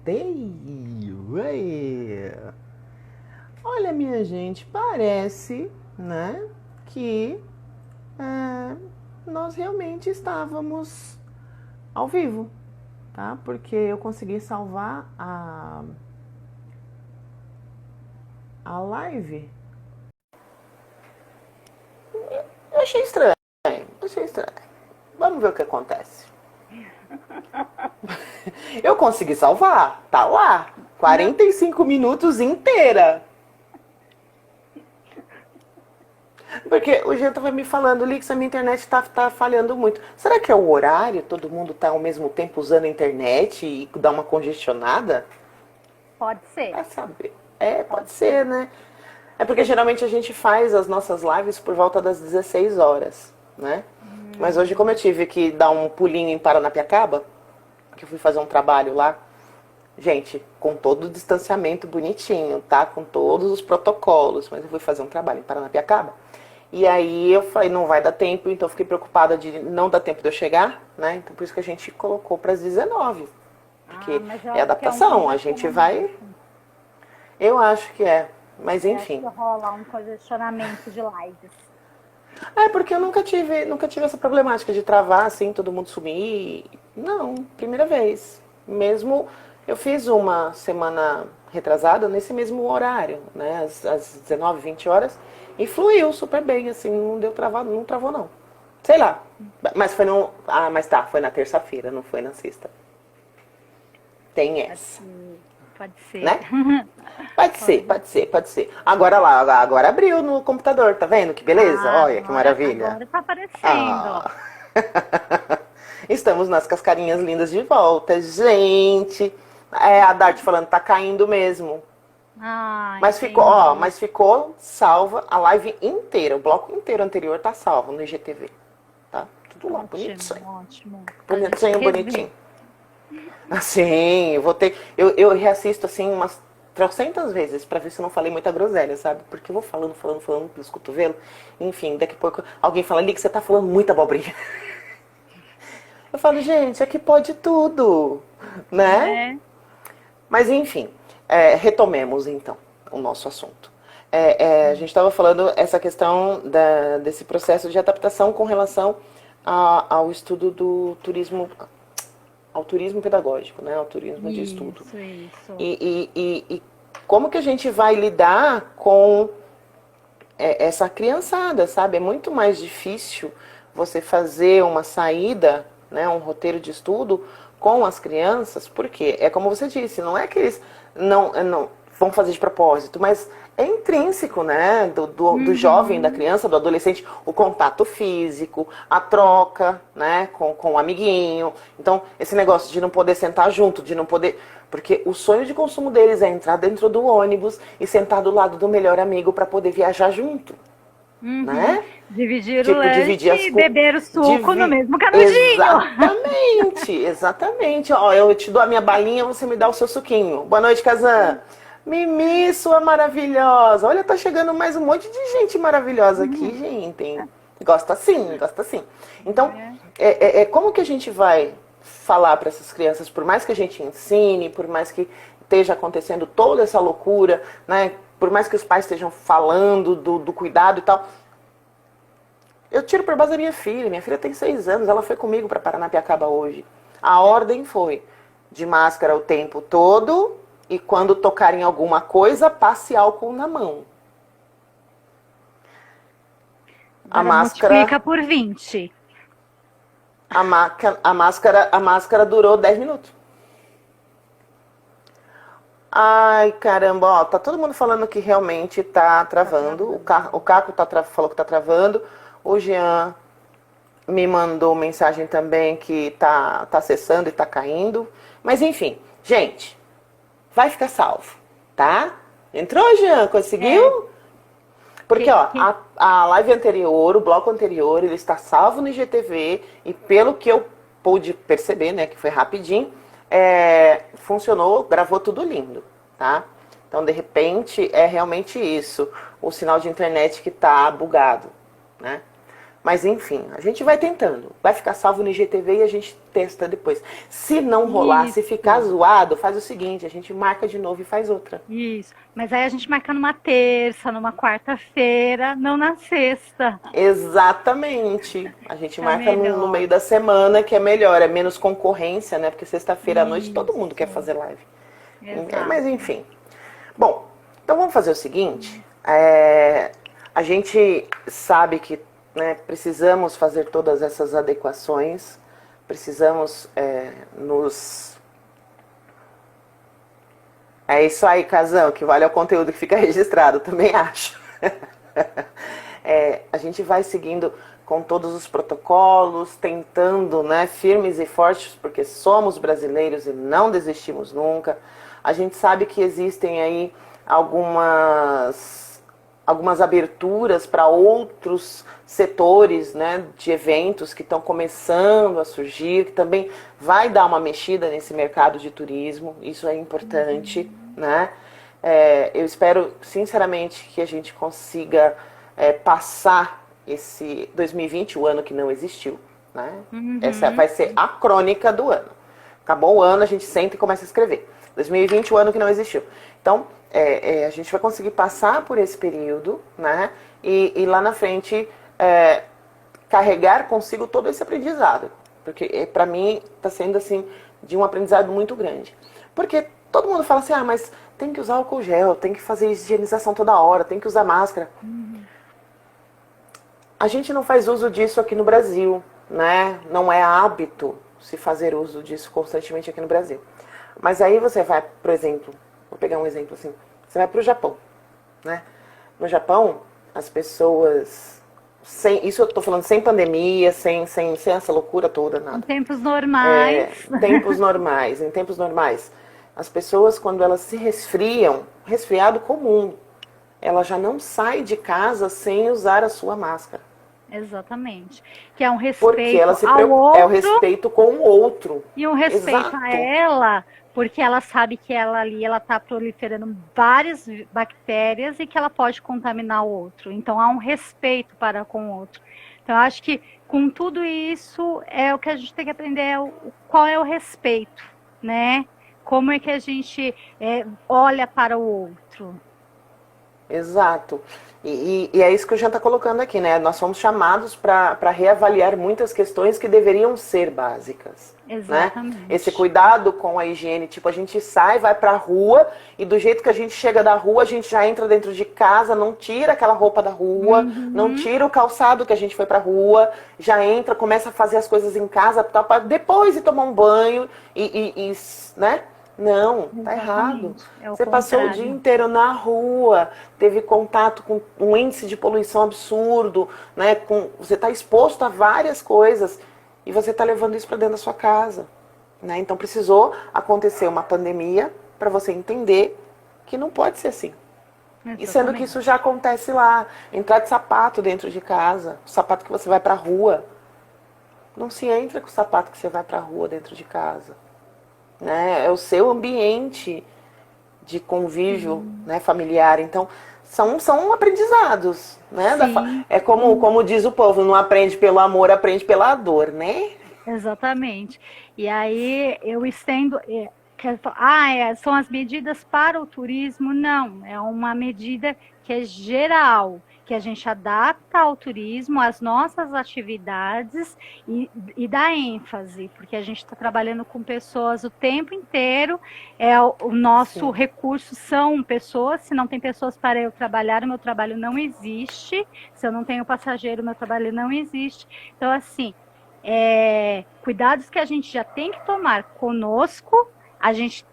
voltei. Ué. Olha, minha gente, parece, né, que nós realmente estávamos ao vivo, tá? Porque eu consegui salvar a live. Eu achei estranho, achei estranho. Vamos ver o que acontece. Eu consegui salvar, tá lá. 45 minutos inteira. Porque o Jean tava me falando, Lix, a minha internet tá falhando muito. Será que é o horário? Todo mundo tá ao mesmo tempo usando a internet e dá uma congestionada? Pode ser. Vai saber. Pode ser, né? É porque geralmente a gente faz as nossas lives por volta das 16 horas, né? Mas hoje, como eu tive que dar um pulinho em Paranapiacaba, que eu fui fazer um trabalho lá, gente, com todo o distanciamento bonitinho, tá? Com todos os protocolos, mas eu fui fazer um trabalho em Paranapiacaba. E aí eu falei, não vai dar tempo, então eu fiquei preocupada de não dar tempo de eu chegar, né? Então por isso que a gente colocou para as 19. Porque mas eu é acho que é adaptação, a gente vai. Eu acho que é, mas Eu acho que enfim. rola um congestionamento de lives. Porque eu nunca tive essa problemática de travar assim, todo mundo sumir. Não, primeira vez. Mesmo eu fiz uma semana retrasada nesse mesmo horário, né? Às 19, 20 horas. E fluiu super bem, assim, não deu travado, não travou não. Sei lá. Mas foi no. Ah, mas tá, foi na terça-feira, não foi na sexta. Tem essa. Pode ser. Né? Pode ser. Agora lá, agora abriu no computador, tá vendo? Que beleza? Olha que maravilha. Agora tá aparecendo. Estamos nas cascarinhas lindas de volta, gente. A Dart falando, tá caindo mesmo. Mas ficou salva a live inteira, o bloco inteiro anterior tá salvo no IGTV. Tá? Tudo lá, bonitinho. Ótimo. Bonitinho. Assim, eu reassisto assim umas 300 vezes pra ver se eu não falei muita groselha, sabe? Porque eu vou falando pelos cotovelos. Enfim, daqui a pouco alguém fala ali que você tá falando muita abobrinha. Eu falo, gente, aqui pode tudo, né? Mas enfim, retomemos então o nosso assunto. A gente estava falando essa questão desse processo de adaptação com relação ao estudo do turismo, ao turismo pedagógico, né? Ao turismo de estudo. Isso. E como que a gente vai lidar com essa criançada, sabe? É muito mais difícil você fazer uma saída, né, um roteiro de estudo com as crianças, porque é como você disse, não é que eles não vão fazer de propósito, mas é intrínseco, né, do jovem, da criança, do adolescente, o contato físico, a troca, né, com o amiguinho. Então, esse negócio de não poder sentar junto, de não poder... Porque o sonho de consumo deles é entrar dentro do ônibus e sentar do lado do melhor amigo para poder viajar junto. Né? Dividir o lanche e beber o suco no mesmo canudinho. Exatamente. Ó, eu te dou a minha balinha, você me dá o seu suquinho. Boa noite, Kazan. Mimi, sua maravilhosa. Olha, tá chegando mais um monte de gente maravilhosa aqui, gente. Gosta assim. Então, como que a gente vai falar para essas crianças, por mais que a gente ensine, por mais que esteja acontecendo toda essa loucura, né? Por mais que os pais estejam falando do cuidado e tal. Eu tiro por base da minha filha tem 6 anos, ela foi comigo para Paranapiacaba hoje. A ordem foi de máscara o tempo todo e quando tocar em alguma coisa, passe álcool na mão. A máscara multiplica por 20. A máscara durou 10 minutos. Ai, caramba, ó, tá todo mundo falando que realmente tá travando. O Caco falou que tá travando. O Jean me mandou mensagem também que tá acessando e tá caindo. Mas enfim, gente, vai ficar salvo, tá? Entrou, Jean? Conseguiu? Porque, ó, a live anterior, o bloco anterior, ele está salvo no IGTV e pelo que eu pude perceber, né, que foi rapidinho, funcionou, gravou tudo lindo, tá? Então, de repente, é realmente isso, o sinal de internet que tá bugado, né? Mas enfim, a gente vai tentando. Vai ficar salvo no IGTV e a gente testa depois. Se não rolar, se ficar zoado, faz o seguinte, a gente marca de novo e faz outra. Isso. Mas aí a gente marca numa terça, numa quarta-feira, não na sexta. Exatamente. A gente marca no meio da semana, que é melhor, é menos concorrência, né? Porque sexta-feira à noite todo mundo quer fazer live. Mas enfim. Bom, então vamos fazer o seguinte. A gente sabe que, né, precisamos fazer todas essas adequações, precisamos nos... É isso aí, Casão, que vale o conteúdo que fica registrado, também acho. A gente vai seguindo com todos os protocolos, tentando, né, firmes e fortes, porque somos brasileiros e não desistimos nunca. A gente sabe que existem aí algumas aberturas para outros setores, né, de eventos que estão começando a surgir, que também vai dar uma mexida nesse mercado de turismo, isso é importante, né? Eu espero, sinceramente, que a gente consiga passar esse 2020, o ano que não existiu, né? Essa vai ser a crônica do ano. Acabou o ano, a gente senta e começa a escrever. 2020, o ano que não existiu. Então, a gente vai conseguir passar por esse período, né? E lá na frente carregar consigo todo esse aprendizado. Porque para mim está sendo assim de um aprendizado muito grande. Porque todo mundo fala assim, mas tem que usar álcool gel, tem que fazer higienização toda hora, tem que usar máscara. A gente não faz uso disso aqui no Brasil, né? Não é hábito se fazer uso disso constantemente aqui no Brasil. Mas aí você vai, por exemplo, vou pegar um exemplo assim, você vai para o Japão, né? No Japão, as pessoas, isso eu estou falando sem pandemia, sem essa loucura toda, nada. Em tempos normais. Em tempos normais. As pessoas, quando elas se resfriam, resfriado comum, ela já não sai de casa sem usar a sua máscara. Exatamente. Que é um respeito porque ela se ao outro. É o respeito com o outro. E um respeito a ela, porque ela sabe que ela ali, ela está proliferando várias bactérias e que ela pode contaminar o outro. Então, há um respeito para com o outro. Então, eu acho que com tudo isso, o que a gente tem que aprender qual é o respeito, né? Como é que a gente olha para o outro. Exato. E é isso que o Jean está colocando aqui, né? Nós somos chamados para reavaliar muitas questões que deveriam ser básicas. Exatamente. Né? Esse cuidado com a higiene, tipo, a gente sai, vai para a rua e do jeito que a gente chega da rua, a gente já entra dentro de casa, não tira aquela roupa da rua, não tira o calçado que a gente foi para a rua, já entra, começa a fazer as coisas em casa, para depois ir tomar um banho né? Não, tá errado. Você passou o dia inteiro na rua, teve contato com um índice de poluição absurdo, né? Você está exposto a várias coisas e você está levando isso para dentro da sua casa, né? Então precisou acontecer uma pandemia para você entender que não pode ser assim. Exatamente. E sendo que isso já acontece lá, entrar de sapato dentro de casa, o sapato que você vai para a rua, não se entra com o sapato que você vai para a rua dentro de casa. Né? É o seu ambiente de convívio, né, familiar. Então, são aprendizados. Né? É como diz o povo, não aprende pelo amor, aprende pela dor, né? Exatamente. E aí eu estendo... são as medidas para o turismo? Não, é uma medida que é geral, que a gente adapta ao turismo, às nossas atividades e dá ênfase, porque a gente está trabalhando com pessoas o tempo inteiro, o nosso recurso são pessoas, se não tem pessoas para eu trabalhar, o meu trabalho não existe, se eu não tenho passageiro, o meu trabalho não existe. Então, assim, cuidados que a gente já tem que tomar conosco, a gente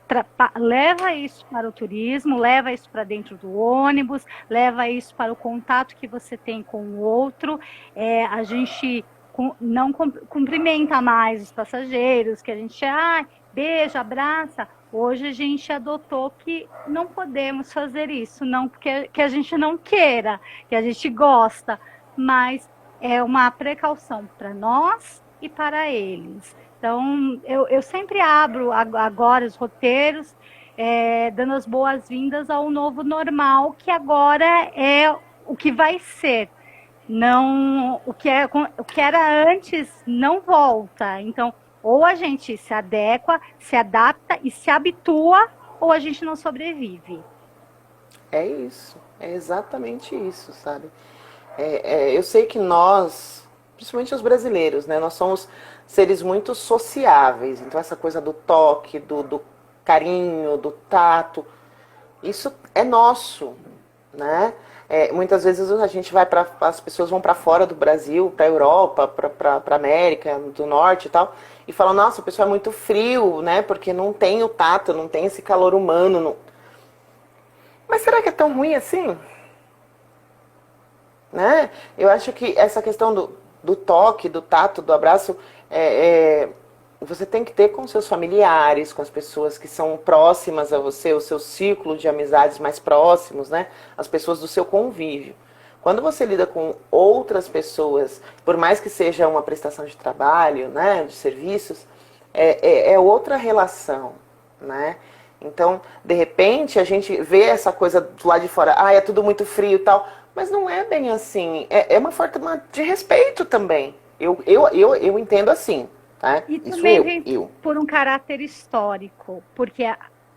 leva isso para o turismo, leva isso para dentro do ônibus, leva isso para o contato que você tem com o outro. A gente não cumprimenta mais os passageiros, que a gente beija, abraça. Hoje a gente adotou que não podemos fazer isso, não porque que a gente não queira, que a gente gosta, mas é uma precaução para nós e para eles. Então, eu sempre abro agora os roteiros, dando as boas-vindas ao novo normal, que agora é o que vai ser. não, o que era antes não volta. Então, ou a gente se adequa, se adapta e se habitua, ou a gente não sobrevive. É isso, é exatamente isso, sabe? Eu sei que nós, principalmente os brasileiros, né, nós somos seres muito sociáveis. Então essa coisa do toque, do carinho, do tato, isso é nosso, né? Muitas vezes a gente vai para as pessoas vão para fora do Brasil, para Europa, para América do Norte e tal, e falam: nossa, o pessoal é muito frio, né? Porque não tem o tato, não tem esse calor humano. Mas será que é tão ruim assim? Né? Eu acho que essa questão do toque, do tato, do abraço, você tem que ter com seus familiares, com as pessoas que são próximas a você, o seu círculo de amizades mais próximos, né? As pessoas do seu convívio. Quando você lida com outras pessoas, por mais que seja uma prestação de trabalho, né, de serviços, é outra relação, né? Então, de repente, a gente vê essa coisa do lado de fora, é tudo muito frio e tal, mas não é bem assim. É uma forma de respeito também. Eu entendo assim, tá? E Isso também vem eu. por um caráter histórico, porque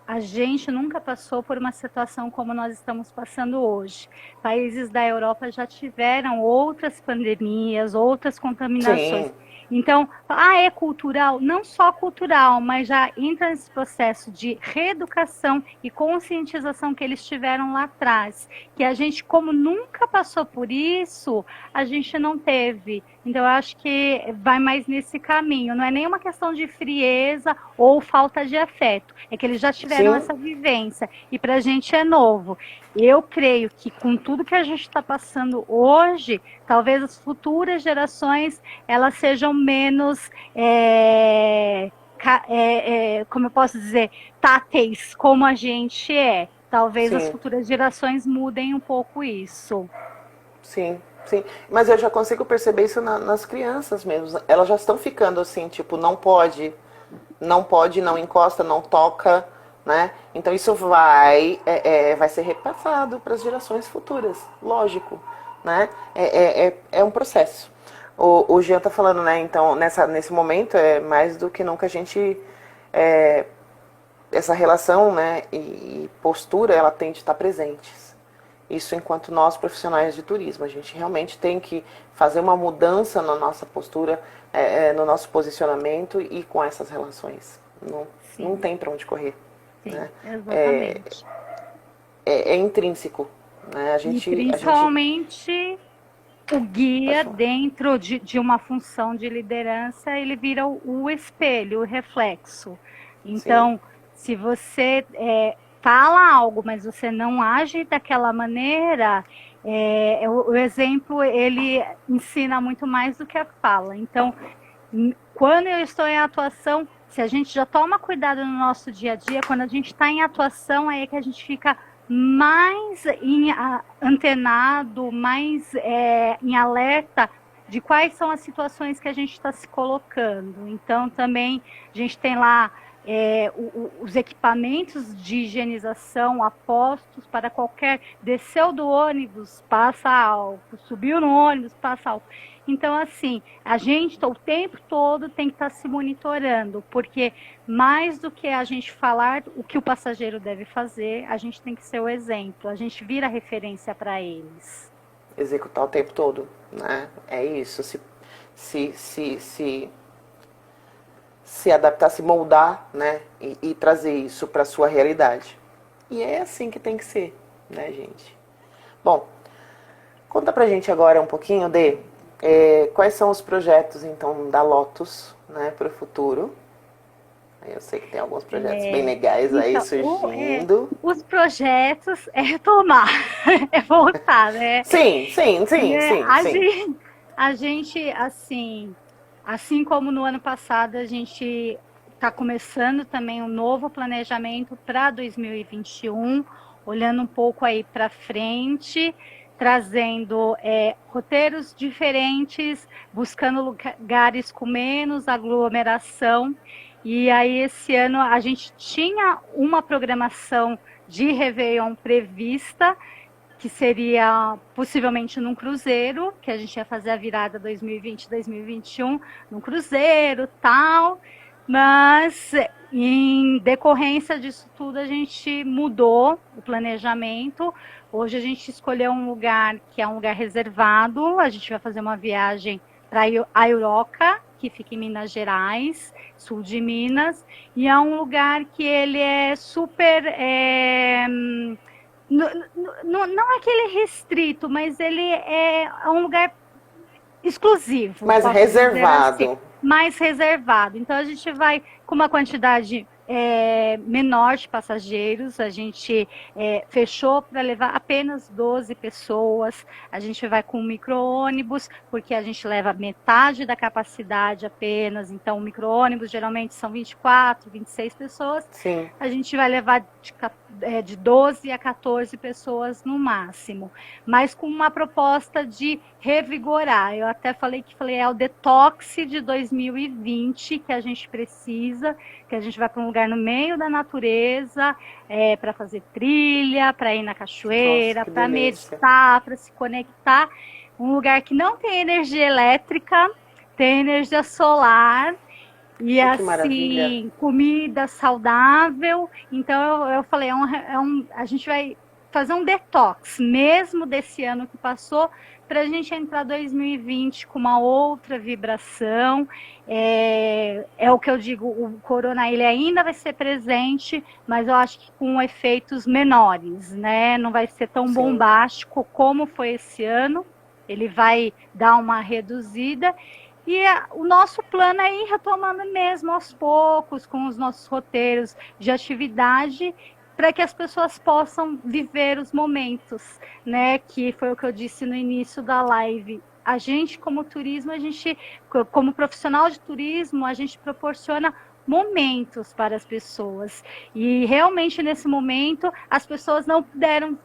a gente nunca passou por uma situação como nós estamos passando hoje. Países da Europa já tiveram outras pandemias, outras contaminações. Sim, Então, é cultural? Não só cultural, mas já entra nesse processo de reeducação e conscientização que eles tiveram lá atrás. Que a gente, como nunca passou por isso, a gente não teve. Então, eu acho que vai mais nesse caminho. Não é nenhuma questão de frieza ou falta de afeto. É que eles já tiveram sim, essa vivência. E para a gente é novo. Eu creio que com tudo que a gente está passando hoje, talvez as futuras gerações elas sejam menos, como eu posso dizer, táteis como a gente é. Talvez as sim, futuras gerações mudem um pouco isso. sim, sim. Mas eu já consigo perceber isso nas crianças mesmo. Elas já estão ficando assim, tipo, não pode, não encosta, não toca, né? Então isso vai ser repassado para as gerações futuras, lógico, né? É um processo. O Jean tá falando, né? Então nesse momento é mais do que nunca a gente essa relação, né? E postura, ela tem de estar presentes. Isso enquanto nós profissionais de turismo, a gente realmente tem que fazer uma mudança na nossa postura, no nosso posicionamento e com essas relações. Não Sim, tem para onde correr. sim, Né? É, exatamente. é intrínseco. Né? E A gente principalmente o pode guia falar. dentro de uma função de liderança, ele vira o espelho, o reflexo. Sim, Então, se você fala algo, mas você não age daquela maneira, o exemplo ele ensina muito mais do que a fala. Então, quando eu estou em atuação, se a gente já toma cuidado no nosso dia a dia, quando a gente está em atuação, aí é que a gente fica mais antenado, mais em alerta de quais são as situações que a gente está se colocando. Então, também a gente tem lá os equipamentos de higienização apostos para qualquer desceu do ônibus, passa álcool, subiu no ônibus, passa álcool. Então, assim, a gente o tempo todo tem que estar se monitorando, porque mais do que a gente falar o que o passageiro deve fazer, a gente tem que ser o exemplo, a gente vira referência para eles. executar o tempo todo. Né? É isso. Se, se, se, se adaptar, se moldar, né? E trazer isso para sua realidade. E é assim que tem que ser, né, gente? Bom, conta pra gente agora um pouquinho de quais são os projetos, então, da Lotus, né, para o futuro. Eu sei que tem alguns projetos bem legais aí Então, surgindo. os projetos é retomar, é voltar, né? Sim, sim, sim, Né? sim, sim. A gente, assim como no ano passado, a gente está começando também um novo planejamento para 2021, olhando um pouco aí para frente, trazendo roteiros diferentes, buscando lugares com menos aglomeração. E aí, esse ano, a gente tinha uma programação de Réveillon prevista, que seria possivelmente num cruzeiro, que a gente ia fazer a virada 2020-2021 num cruzeiro, tal, mas em decorrência disso tudo a gente mudou o planejamento. Hoje a gente escolheu um lugar que é um lugar reservado, a gente vai fazer uma viagem para Airoca, que fica em Minas Gerais, sul de Minas, e é um lugar que ele é super... não é aquele restrito, mas ele é um lugar exclusivo. Mais reservado. Assim, mais reservado. Então a gente vai com uma quantidade menor de passageiros, a gente fechou para levar apenas 12 pessoas, a gente vai com um micro-ônibus, porque a gente leva metade da capacidade apenas, então o micro-ônibus geralmente são 24, 26 pessoas, Sim. a gente vai levar de 12 a 14 pessoas no máximo, mas com uma proposta de revigorar. Eu até falei é o detox de 2020 que a gente precisa, que a gente vai para um lugar no meio da natureza, para fazer trilha, para ir na cachoeira, para meditar, para se conectar. Um lugar que não tem energia elétrica, tem energia solar. E assim, maravilha. Comida saudável. Então eu falei, a gente vai fazer um detox, mesmo desse ano que passou, para a gente entrar 2020 com uma outra vibração. É o que eu digo, o corona ele ainda vai ser presente, mas eu acho que com efeitos menores, né? Não vai ser tão bombástico como foi esse ano. Ele vai dar uma reduzida. E o nosso plano é ir retomando mesmo aos poucos, com os nossos roteiros de atividade, para que as pessoas possam viver os momentos, né? Que foi o que eu disse no início da live. A gente, como turismo, como profissional de turismo, a gente proporciona momentos para as pessoas. E realmente nesse momento as pessoas não puderam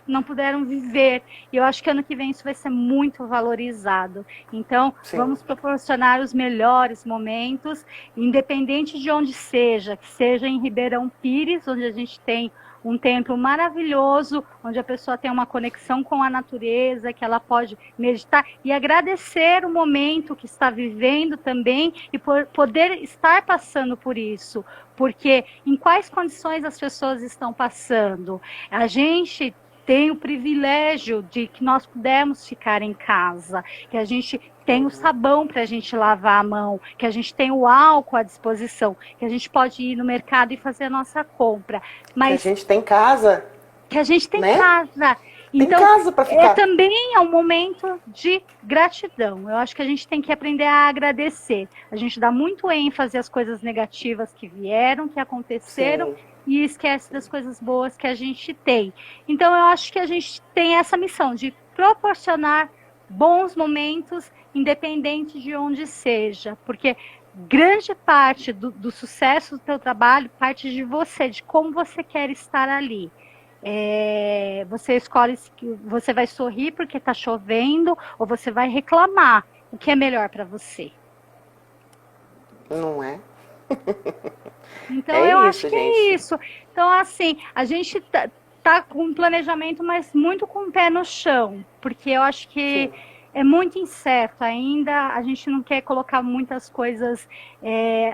não puderam viver. E eu acho que ano que vem isso vai ser muito valorizado. Então, vamos proporcionar os melhores momentos, independente de onde seja, que seja em Ribeirão Pires, onde a gente tem um templo maravilhoso, onde a pessoa tem uma conexão com a natureza, que ela pode meditar e agradecer o momento que está vivendo também e poder estar passando por isso. Porque em quais condições as pessoas estão passando? A gente tem o privilégio de que nós pudemos ficar em casa, que a gente tem o sabão para a gente lavar a mão, que a gente tem o álcool à disposição, que a gente pode ir no mercado e fazer a nossa compra. Mas que a gente tem casa. Que a gente tem casa. Então, tem casa para ficar. Também é um momento de gratidão. Eu acho que a gente tem que aprender a agradecer. A gente dá muito ênfase às coisas negativas que vieram, que aconteceram, e esquece das coisas boas que a gente tem. Então, eu acho que a gente tem essa missão de proporcionar bons momentos, independente de onde seja, porque grande parte do sucesso do teu trabalho parte de você, de como você quer estar ali. Você escolhe se você vai sorrir porque está chovendo ou você vai reclamar. O que é melhor para você? Não é? Então eu acho que é isso. Então assim, a gente tá com um planejamento, mas muito com o pé no chão, porque eu acho que é muito incerto ainda, a gente não quer colocar muitas coisas,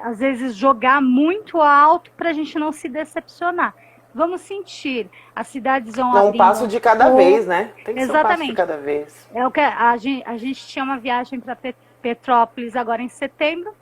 às vezes jogar muito alto para a gente não se decepcionar. Vamos sentir, as cidades vão abrir. Um passo de cada vez, né? Tem que ser um passo de cada vez. É o que a gente tinha uma viagem para Petrópolis agora em setembro,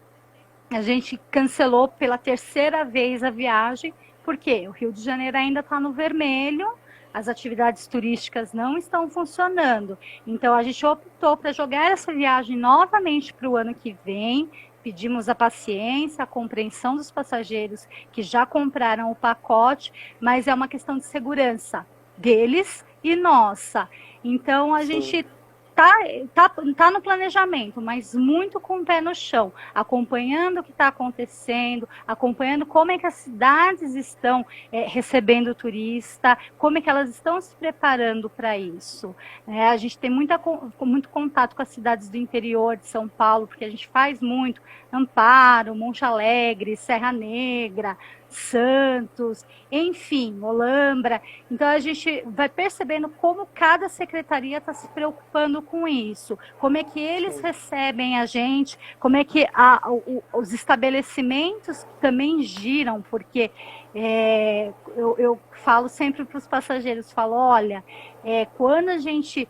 a gente cancelou pela terceira vez a viagem, porque o Rio de Janeiro ainda está no vermelho, as atividades turísticas não estão funcionando. Então, a gente optou para jogar essa viagem novamente para o ano que vem. Pedimos a paciência, a compreensão dos passageiros que já compraram o pacote, mas é uma questão de segurança deles e nossa. Então, a gente tá no planejamento, mas muito com o pé no chão, acompanhando o que está acontecendo, acompanhando como é que as cidades estão recebendo o turista, como é que elas estão se preparando para isso. A gente tem muito contato com as cidades do interior de São Paulo, porque a gente faz muito Amparo, Monte Alegre, Serra Negra, Santos, enfim, Olambra. Então a gente vai percebendo como cada secretaria está se preocupando com isso, como é que eles recebem a gente, como é que os estabelecimentos também giram, porque eu falo sempre para os passageiros, falo, olha, quando a gente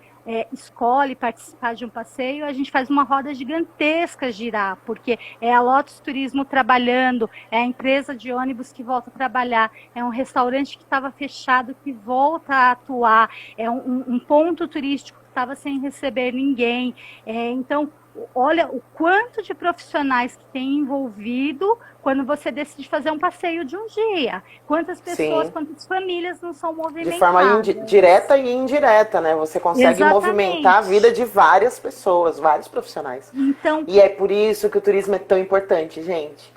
escolhe participar de um passeio, a gente faz uma roda gigantesca girar, porque é a Lotus Turismo trabalhando, é a empresa de ônibus que volta a trabalhar, é um restaurante que estava fechado que volta a atuar, é um ponto turístico que estava sem receber ninguém. Então, olha o quanto de profissionais que tem envolvido quando você decide fazer um passeio de um dia. Quantas pessoas, quantas famílias não são movimentadas. De forma direta e indireta, né? Você consegue movimentar a vida de várias pessoas, vários profissionais. Então, e é por isso que o turismo é tão importante, gente.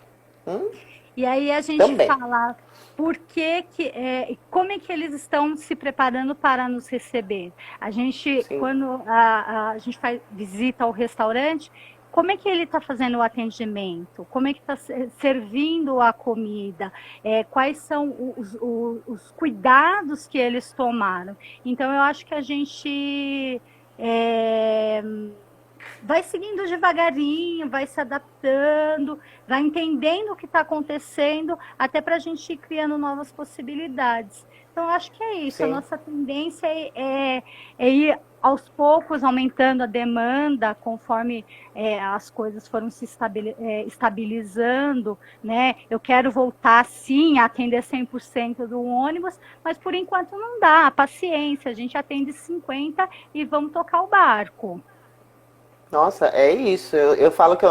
E aí a gente fala... como é que eles estão se preparando para nos receber? A gente, quando a gente visita o restaurante, como é que ele está fazendo o atendimento? Como é que está servindo a comida? Quais são os cuidados que eles tomaram? Então, eu acho que a gente... vai seguindo devagarinho, vai se adaptando, vai entendendo o que está acontecendo, até para a gente ir criando novas possibilidades. Então, acho que é isso. A nossa tendência é ir aos poucos aumentando a demanda, conforme as coisas foram se estabilizando, né? Eu quero voltar, sim, a atender 100% do ônibus, mas por enquanto não dá. Paciência, a gente atende 50% e vamos tocar o barco. Nossa, é isso. Eu falo que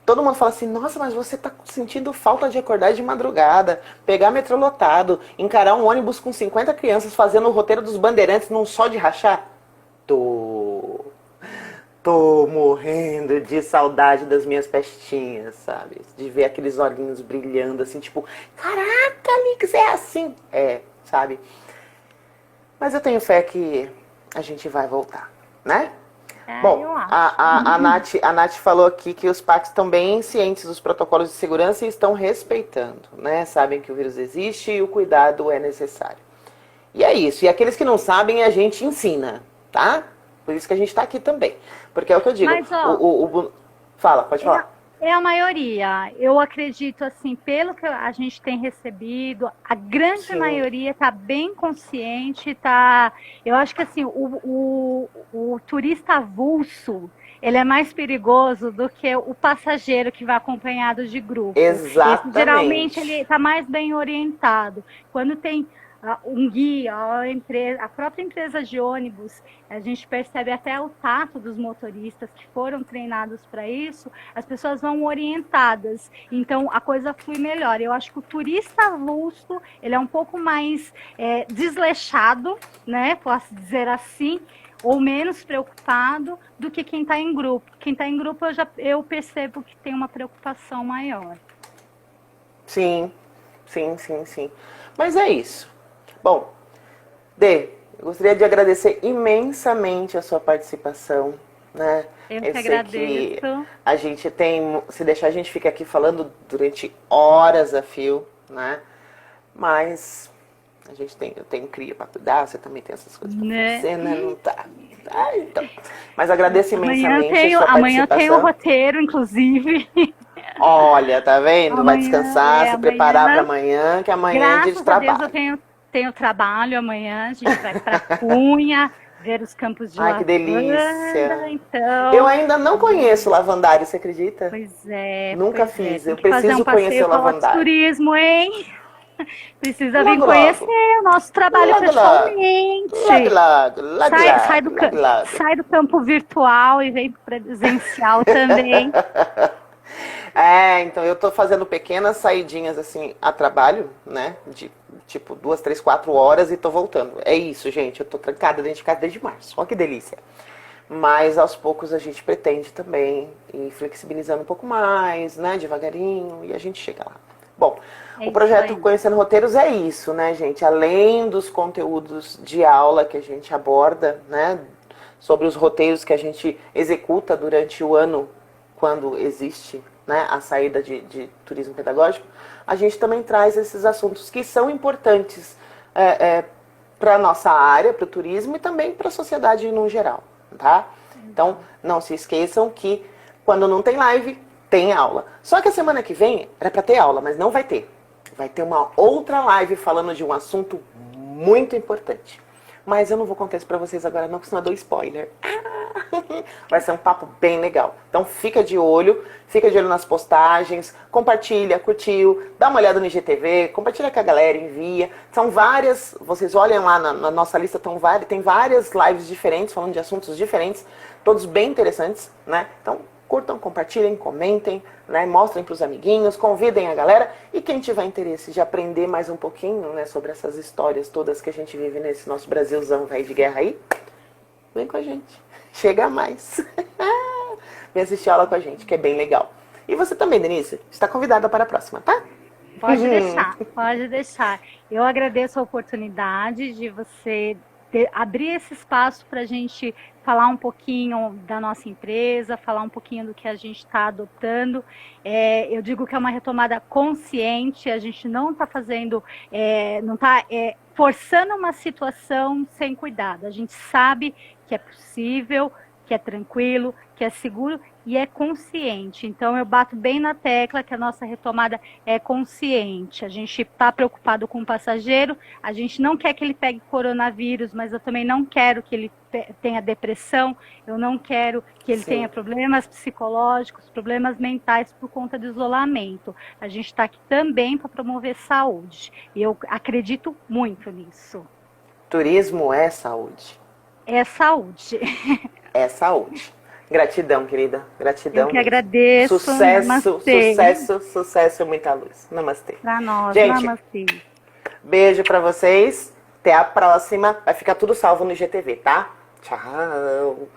todo mundo fala assim, nossa, mas você tá sentindo falta de acordar de madrugada, pegar metrô lotado, encarar um ônibus com 50 crianças fazendo o roteiro dos Bandeirantes num só de rachar? Tô morrendo de saudade das minhas pestinhas, sabe? De ver aqueles olhinhos brilhando assim, tipo, caraca, Lix, é assim. Sabe? Mas eu tenho fé que a gente vai voltar, né? Bom, a Nath falou aqui que os parques estão bem cientes dos protocolos de segurança e estão respeitando, né? Sabem que o vírus existe e o cuidado é necessário. E é isso. E aqueles que não sabem, a gente ensina, tá? Por isso que a gente está aqui também. Porque é o que eu digo. Mas, fala, pode falar. É a maioria. Eu acredito, assim, pelo que a gente tem recebido, a grande maioria está bem consciente, tá... Eu acho que, assim, o turista avulso, ele é mais perigoso do que o passageiro que vai acompanhado de grupo. Exatamente. Esse, geralmente, ele está mais bem orientado. Quando tem um guia, a própria empresa de ônibus, a gente percebe até o tato dos motoristas que foram treinados para isso, as pessoas vão orientadas, então a coisa flui melhor. Eu acho que o turista avulso, ele é um pouco mais desleixado, né, posso dizer assim, ou menos preocupado do que quem está em grupo. Quem está em grupo eu percebo que tem uma preocupação maior. Sim. Mas é isso. Bom, Dê, eu gostaria de agradecer imensamente a sua participação, né? Eu que agradeço. Que a gente tem, se deixar a gente fica aqui falando durante horas a fio, né? Mas eu tenho cria para cuidar, você também tem essas coisas para fazer, né? Não tá. Então. Mas agradeço imensamente a sua participação. Amanhã tem o roteiro, inclusive. Olha, tá vendo? Vai descansar, se preparar para amanhã, que amanhã é dia de trabalho. Graças a Deus eu tenho trabalho amanhã, a gente vai para Cunha, ver os campos de lavanda. Ai, que delícia. Então... Eu ainda não conheço o Lavandário, você acredita? Pois é. Nunca fiz, eu preciso conhecer o Lavandário. Turismo, hein? Precisa vir conhecer o nosso trabalho pessoalmente. Sai do campo virtual e vem pro presencial também. Então eu tô fazendo pequenas saidinhas assim a trabalho, né? De tipo 2, 3, 4 horas e tô voltando. É isso, gente. Eu tô trancada dentro de casa desde março. Olha que delícia. mas aos poucos a gente pretende também ir flexibilizando um pouco mais, né, devagarinho, e a gente chega lá. Bom, É o isso projeto aí. Conhecendo Roteiros é isso, né, gente? Além dos conteúdos de aula que a gente aborda, né, sobre os roteiros que a gente executa durante o ano, quando existe, né, a saída de turismo pedagógico, a gente também traz esses assuntos que são importantes para a nossa área, para o turismo e também para a sociedade no geral, tá? Então, não se esqueçam que quando não tem live, tem aula. Só que a semana que vem era para ter aula, mas não vai ter. Vai ter uma outra live falando de um assunto muito importante. Mas eu não vou contar isso pra vocês agora não, porque senão eu dou spoiler. Vai ser um papo bem legal. Então fica de olho nas postagens, compartilha, curtiu, dá uma olhada no IGTV, compartilha com a galera, envia. São várias, vocês olhem lá na nossa lista, tem várias lives diferentes, falando de assuntos diferentes, todos bem interessantes, né? Então curtam, compartilhem, comentem, né? Mostrem para os amiguinhos, convidem a galera. E quem tiver interesse de aprender mais um pouquinho, né, sobre essas histórias todas que a gente vive nesse nosso Brasilzão velho de guerra aí, vem com a gente. Chega mais. Vem assistir a aula com a gente, que é bem legal. E você também, Denise, está convidada para a próxima, tá? Pode deixar, pode deixar. Eu agradeço a oportunidade de você abrir esse espaço para a gente falar um pouquinho da nossa empresa, falar um pouquinho do que a gente está adotando. Eu digo que é uma retomada consciente, a gente não está fazendo, não está forçando uma situação sem cuidado. A gente sabe que é possível, que é tranquilo, que é seguro e é consciente. Então, eu bato bem na tecla que a nossa retomada é consciente. A gente está preocupado com o passageiro, a gente não quer que ele pegue coronavírus, mas eu também não quero que ele tenha depressão, eu não quero que ele tenha problemas psicológicos, problemas mentais por conta do isolamento. A gente está aqui também para promover saúde. E eu acredito muito nisso. Turismo é saúde. É saúde. É saúde. Gratidão, querida. Gratidão. Eu que agradeço. Sucesso, Namastê. sucesso, sucesso e muita luz. Namastê. Pra nós. Gente, Namastê. beijo pra vocês. Até a próxima. Vai ficar tudo salvo no IGTV, tá? Tchau.